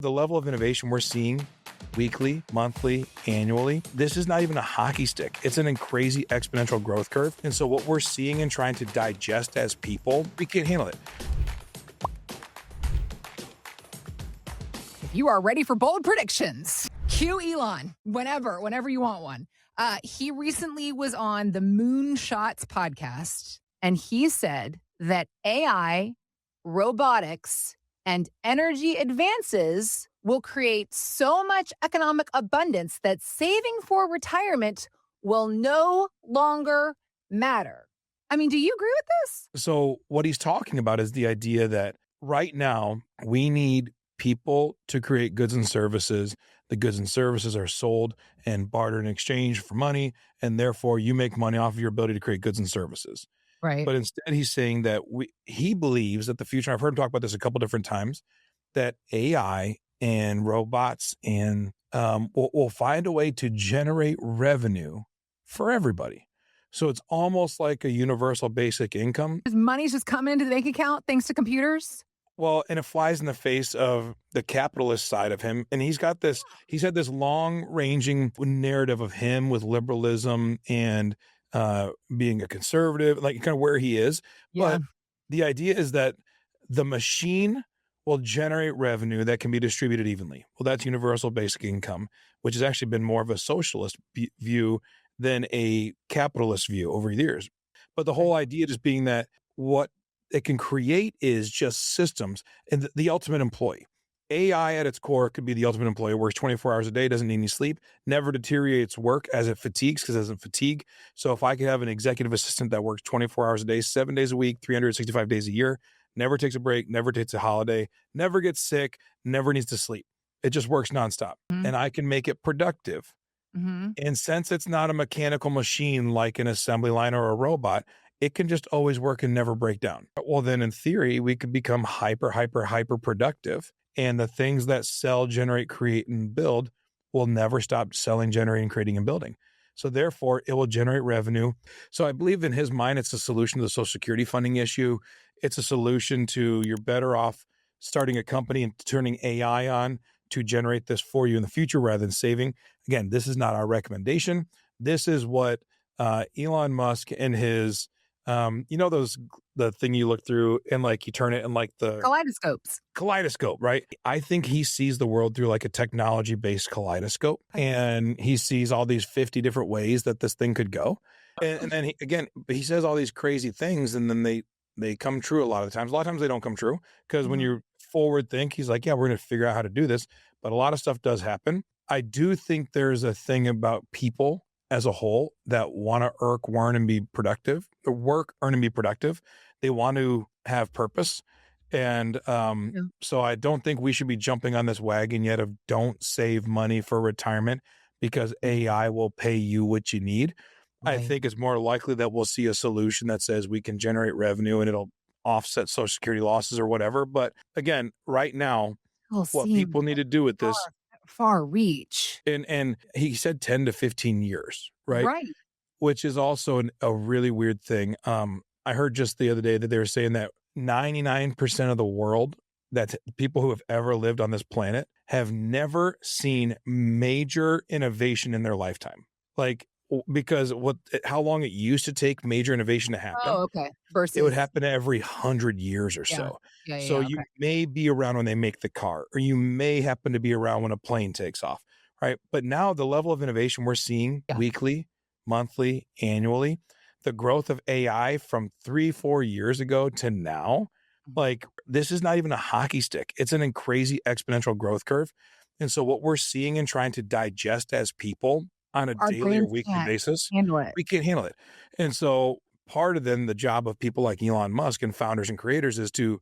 The level of innovation we're seeing weekly, monthly, annually, this is not even a hockey stick. It's an crazy exponential growth curve. And so what we're seeing and trying to digest as people, we can't handle it. If you are ready for bold predictions, cue Elon whenever you want one. He recently was on the Moonshots podcast, and he said that AI, robotics, and energy advances will create so much economic abundance that saving for retirement will no longer matter. I mean, do you agree with this? So what he's talking about is the idea that right now we need people to create goods and services. The goods and services are sold and bartered in exchange for money, and therefore you make money off of your ability to create goods and services. Right. But instead, he's saying that he believes that the future, I've heard him talk about this a couple different times, that AI and robots and will find a way to generate revenue for everybody. So it's almost like a universal basic income. His money's just coming into the bank account thanks to computers. Well, and it flies in the face of the capitalist side of him. And he's had this long ranging narrative of him with liberalism and being a conservative, like kind of where he is. Yeah. But the idea is that the machine will generate revenue that can be distributed evenly. Well, that's universal basic income, which has actually been more of a socialist view than a capitalist view over the years. But the whole idea just being that what it can create is just systems and the ultimate employee. AI at its core could be the ultimate employee, works 24 hours a day, doesn't need any sleep, never deteriorates work as it fatigues because it doesn't fatigue. So if I could have an executive assistant that works 24 hours a day, 7 days a week, 365 days a year, never takes a break, never takes a holiday, never gets sick, never needs to sleep. It just works nonstop. Mhm. And I can make it productive. Mm-hmm. And since it's not a mechanical machine like an assembly line or a robot, it can just always work and never break down. Well, then in theory, we could become hyper productive. And the things that sell, generate, create, and build will never stop selling, generating, creating, and building. So therefore, it will generate revenue. So I believe in his mind, it's a solution to the Social Security funding issue. It's a solution to you're better off starting a company and turning AI on to generate this for you in the future rather than saving. Again, this is not our recommendation. This is what Elon Musk and his the thing you look through and like you turn it in like the kaleidoscope, right? I think he sees the world through like a technology-based kaleidoscope, and he sees all these 50 different ways that this thing could go. And then he says all these crazy things, and then they come true a lot of the times. A lot of times they don't come true because when you forward think, he's like, yeah, we're going to figure out how to do this. But a lot of stuff does happen. I do think there's a thing about people as a whole that want to work, earn, and be productive. They want to have purpose. And so I don't think we should be jumping on this wagon yet of don't save money for retirement because AI will pay you what you need. Right. I think it's more likely that we'll see a solution that says we can generate revenue and it'll offset Social Security losses or whatever. But again, right now, what people need to do with this, far reach. and he said 10 to 15 years, right? Right. Which is also a really weird thing. I heard just the other day that they were saying that 99% of the world, that people who have ever lived on this planet, have never seen major innovation in their lifetime. Like, because how long it used to take major innovation to happen. Oh, okay. Versus it would happen every 100 years or so. So you may be around when they make the car, or you may happen to be around when a plane takes off, right? But now the level of innovation we're seeing weekly, monthly, annually, the growth of AI from 3-4 years ago to now, like this is not even a hockey stick. It's an crazy exponential growth curve. And so what we're seeing and trying to digest as people on a daily or weekly basis, we can't handle it. And so part of then the job of people like Elon Musk and founders and creators is to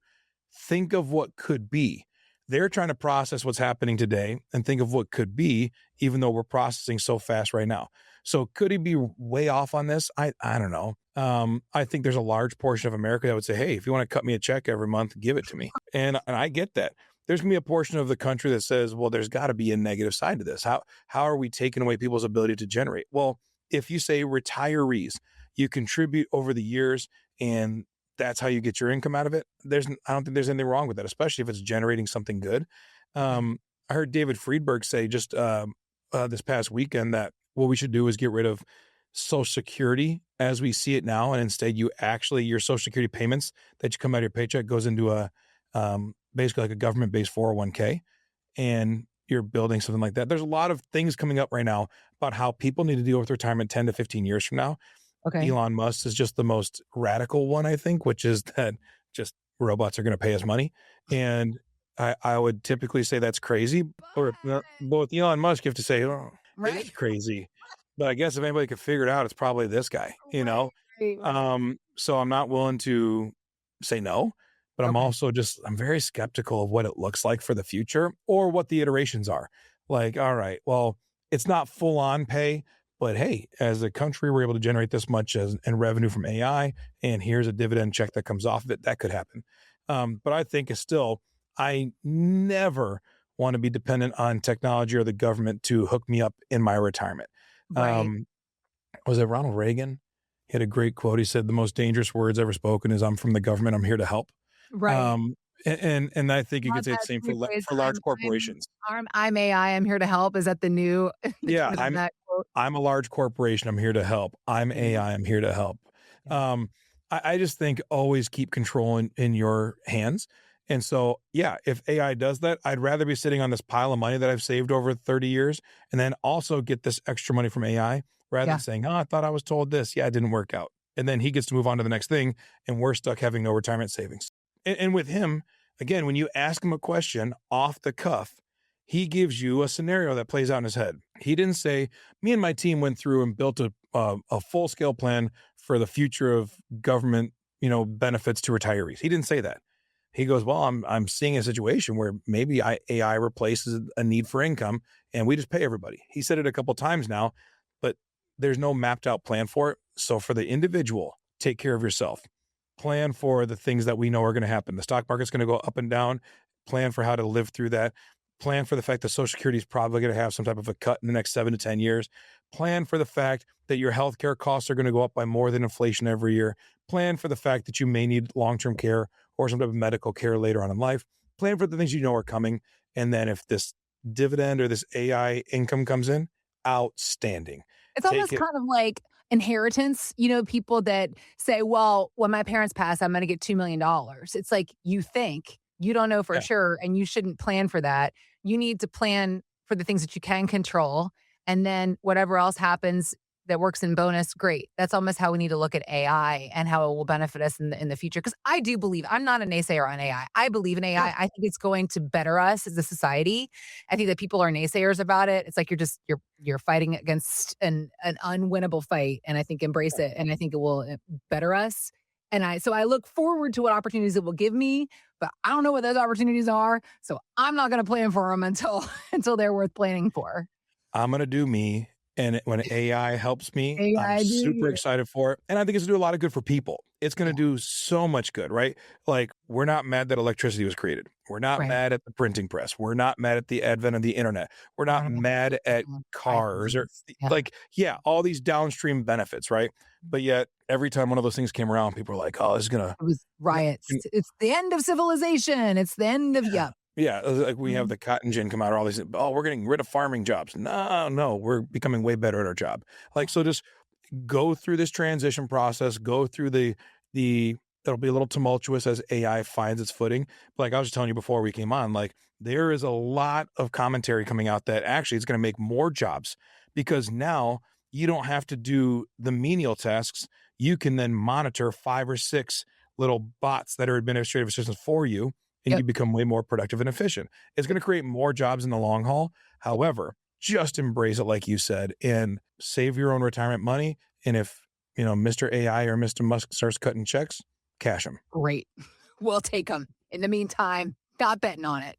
think of what could be. They're trying to process what's happening today and think of what could be, even though we're processing so fast right now. So could he be way off on this? I don't know. I think there's a large portion of America that would say, hey, if you want to cut me a check every month, give it to me. And I get that. There's going to be a portion of the country that says, well, there's got to be a negative side to this. How are we taking away people's ability to generate? Well, if you say retirees, you contribute over the years and that's how you get your income out of it. I don't think there's anything wrong with that, especially if it's generating something good. I heard David Friedberg say just this past weekend that what we should do is get rid of Social Security as we see it now, and instead you actually your Social Security payments that you come out of your paycheck goes into a basically like a government based 401k, and you're building something like that. There's a lot of things coming up right now about how people need to deal with retirement 10 to 15 years from now. Okay. Elon Musk is just the most radical one, I think, which is that just robots are going to pay us money. And I would typically say that's crazy. Or But but with Elon Musk, you have to say, oh, it is right. crazy. But I guess if anybody could figure it out, it's probably this guy, you Right. know? Right. So I'm not willing to say no, but I'm Okay. also just I'm very skeptical of what it looks like for the future or what the iterations are. Like, all right, well, it's not full on pay, but hey, as a country, we're able to generate this much as in revenue from AI, and here's a dividend check that comes off of it. That could happen. But I think it's still, I never want to be dependent on technology or the government to hook me up in my retirement. Right. Um, was it Ronald Reagan? He had a great quote. He said, "The most dangerous words ever spoken is I'm from the government. I'm here to help." Right. Um, and I think you could Not say the that same rephrase, for large I'm corporations. I'm AI, I'm here to help. Is that the new the Yeah, tune of that quote? I'm a large corporation. I'm here to help. I'm Yeah, AI. I'm here to help. yeah, Um, I just think always keep control in your hands. And so, yeah, if AI does that, I'd rather be sitting on this pile of money that I've saved over 30 years and then also get this extra money from AI rather than yeah. saying, oh, I thought I was told this. Yeah, it didn't work out. And then he gets to move on to the next thing and we're stuck having no retirement savings. And with him, again, when you ask him a question off the cuff, he gives you a scenario that plays out in his head. He didn't say, me and my team went through and built a full scale plan for the future of government, benefits to retirees. He didn't say that. He goes, well, I'm seeing a situation where maybe AI replaces a need for income, and we just pay everybody. He said it a couple times now, but there's no mapped out plan for it. So for the individual, take care of yourself. Plan for the things that we know are going to happen. The stock market's going to go up and down. Plan for how to live through that. Plan for the fact that Social Security is probably going to have some type of a cut in the next 7 to 10 years. Plan for the fact that your healthcare costs are going to go up by more than inflation every year. Plan for the fact that you may need long-term care or some type of medical care later on in life. Plan for the things you know are coming. And then if this dividend or this AI income comes in, outstanding. It's Take almost it. kind of like inheritance, people that say, "Well, when my parents pass, I'm gonna get $2,000,000." It's like you think, you don't know for Yeah. sure, and you shouldn't plan for that. You need to plan for the things that you can control, and then whatever else happens that works in bonus, great. That's almost how we need to look at AI and how it will benefit us in the future. Because I do believe I'm not a naysayer on AI. I believe in AI. Yeah. I think it's going to better us as a society. I think that people are naysayers about it. It's like you're fighting against an unwinnable fight, and I think embrace it, and I think it will better us. And I look forward to what opportunities it will give me, but I don't know what those opportunities are, so I'm not going to plan for them until until they're worth planning for. I'm gonna do me, and when AI helps me, I'm AI, do super you? excited for it, and I think it's gonna do a lot of good for people. It's gonna Yeah, do so much good, right? Like, we're not mad that electricity was created. We're not right. mad at the printing press. We're not mad at the advent of the internet. We're We're not not mad at cars or iPhones. Yeah. like, yeah, all these downstream benefits, right? But yet, every time one of those things came around, people were like, "Oh, this is gonna." It was riots. It's the end of civilization. It's the end of Yeah. yep. Yeah, like we have Mhm. the cotton gin come out or all these, "Oh, we're getting rid of farming jobs." No, no, we're becoming way better at our job. Like, so just go through this transition process, go through the it'll be a little tumultuous as AI finds its footing. But like I was just telling you before we came on, like there is a lot of commentary coming out that actually it's going to make more jobs because now you don't have to do the menial tasks. You can then monitor 5 or 6 little bots that are administrative assistants for you, and Yep. you become way more productive and efficient. It's going to create more jobs in the long haul. However, just embrace it like you said and save your own retirement money. And if, Mr. AI or Mr. Musk starts cutting checks, cash them. Great. We'll take them. In the meantime, not betting on it.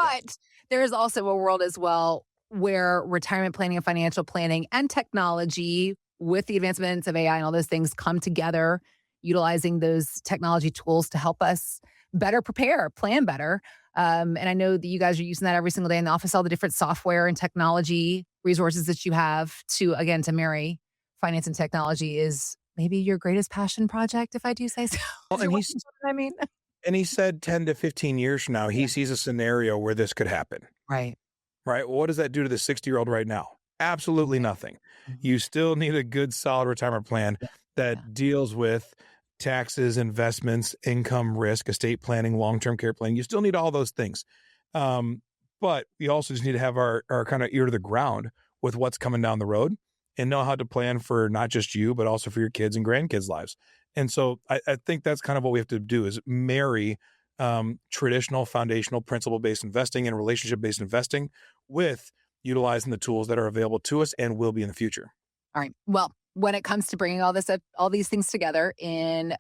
Yeah. But there is also a world as well where retirement planning and financial planning and technology with the advancements of AI and all those things come together, utilizing those technology tools to help us better prepare, plan better. And I know that you guys are using that every single day in the office, all the different software and technology resources that you have again, to marry finance and technology is maybe your greatest passion project, if I do say so. Well, If you're watching something, I mean. and he said 10 to 15 years from now, he Yeah. sees a scenario where this could happen. Right. right? Well, what does that do to the 60-year-old right now? Absolutely Right. nothing. Mhm. You still need a good, solid retirement plan Yeah. Yeah. that deals with taxes, investments, income risk, estate planning, long-term care planning. You still need all those things. Um, but we also just need to have our kind of ear to the ground with what's coming down the road and know how to plan for not just you, but also for your kids and grandkids' lives. And so I think that's kind of what we have to do is marry traditional foundational principle-based investing and relationship-based investing with utilizing the tools that are available to us and will be in the future. All right. Well, when it comes to bringing all this up, all these things together in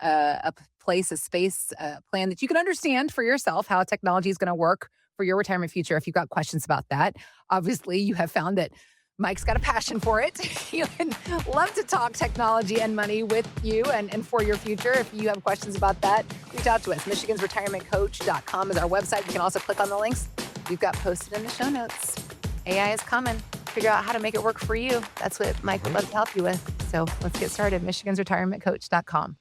place, a space, a plan that you can understand for yourself how technology is going to work for your retirement future. If you've got questions about that, obviously you have found that Mike's got a passion for it. He would love to talk technology and money with you and for your future. If you have questions about that, reach out to us. MichigansRetirementCoach.com is our website. You can also click on the links we've got posted in the show notes. AI is coming. Figure out how to make it work for you. That's what Mike would love to help you with. So let's get started. MichigansRetirementCoach.com.